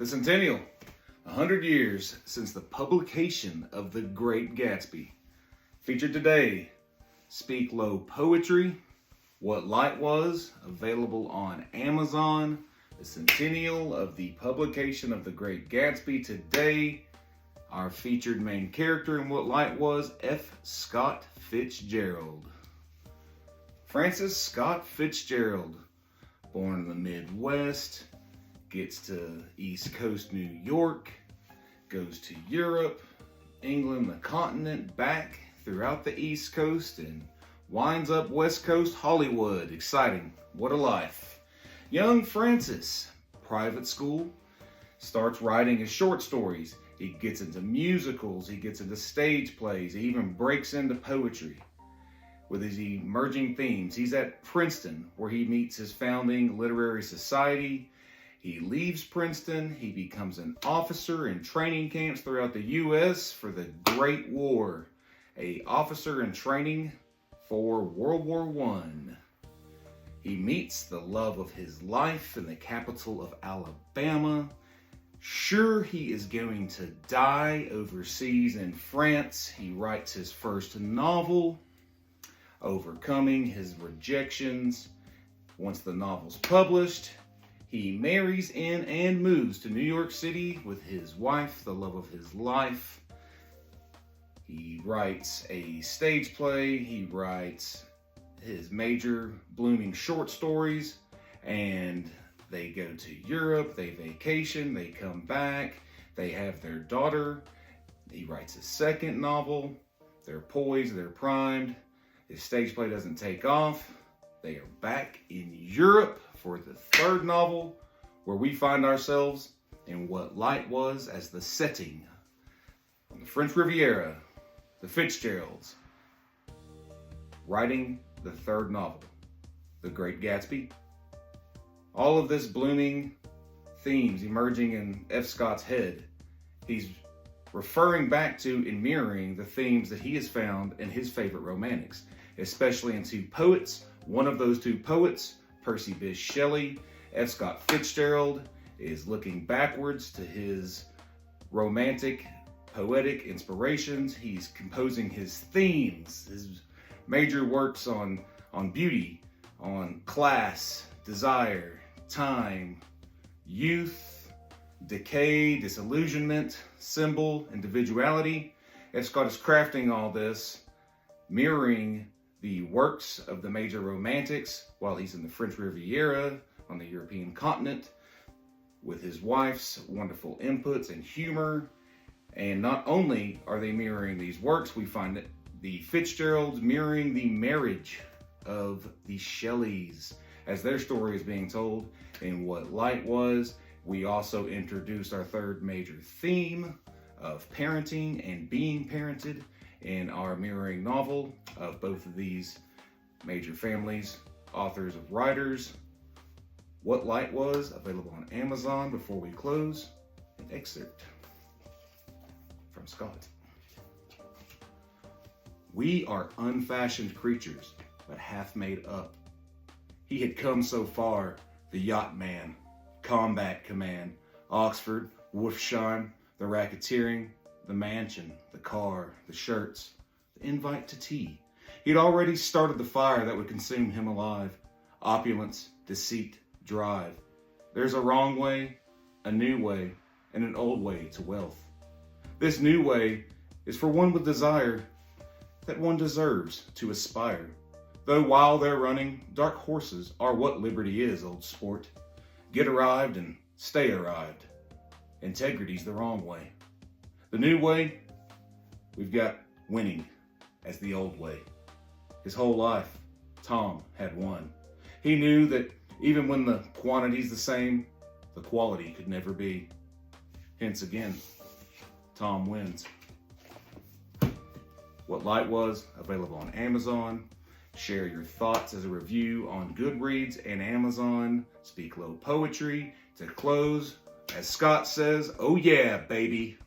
The centennial, 100 years since the publication of The Great Gatsby. Featured today, Speak Low Poetry, What Light Was, available on Amazon. The centennial of the publication of The Great Gatsby. Today, our featured main character in What Light Was, F. Scott Fitzgerald. Francis Scott Fitzgerald, born in the Midwest, gets to East Coast New York, goes to Europe, England, the continent, back throughout the East Coast, and winds up West Coast Hollywood. Exciting. What a life. Young Francis, private school, starts writing his short stories. He gets into musicals, he gets into stage plays, he even breaks into poetry with his emerging themes. He's at Princeton, where he meets his founding literary society. He leaves Princeton, he becomes an officer in training camps throughout the U.S. for the Great War. An officer in training for World War I. He meets the love of his life in the capital of Alabama. Sure, he is going to die overseas in France. He writes his first novel, overcoming his rejections. Once the novel's published, he marries in and moves to New York City with his wife, the love of his life. He writes a stage play, he writes his major blooming short stories, and they go to Europe, they vacation, they come back, they have their daughter. He writes his second novel. They're poised, they're primed. His stage play doesn't take off. They are back in Europe for the third novel, where we find ourselves in What Light Was as the setting on the French Riviera, the Fitzgeralds, writing the third novel, The Great Gatsby. All of this blooming themes emerging in F. Scott's head. He's referring back to and mirroring the themes that he has found in his favorite romantics, especially in two poets. One of those two poets, Percyshelley, F. Scott Fitzgerald, is looking backwards to his romantic, poetic inspirations. He's composing his themes, his major works on beauty, on class, desire, time, youth, decay, disillusionment, symbol, individuality. F. Scott is crafting all this, mirroring the works of the major romantics while he's in the French Riviera on the European continent, with his wife's wonderful inputs and humor. And not only are they mirroring these works, we find that the Fitzgeralds mirroring the marriage of the Shelleys as their story is being told in What Light Was. We also introduced our third major theme of parenting and being parented in our mirroring novel of both of these major families, authors of writers. What Light Was, available on Amazon. Before we close, an excerpt from Scott. We are unfashioned creatures, but half made up. He had come so far, the yacht man, combat command, Oxford, Wolfsheim, the racketeering, the mansion, the car, the shirts, the invite to tea. He'd already started the fire that would consume him alive. Opulence, deceit, drive. There's a wrong way, a new way, and an old way to wealth. This new way is for one with desire that one deserves to aspire. Though while they're running, dark horses are what liberty is, old sport. Get arrived and stay arrived. Integrity's the wrong way. The new way, we've got winning as the old way. His whole life, Tom had won. He knew that even when the quantity's the same, the quality could never be. Hence again, Tom wins. What Light Was, available on Amazon. Share your thoughts as a review on Goodreads and Amazon. Speak Low Poetry. To close, as Scott says, oh yeah, baby.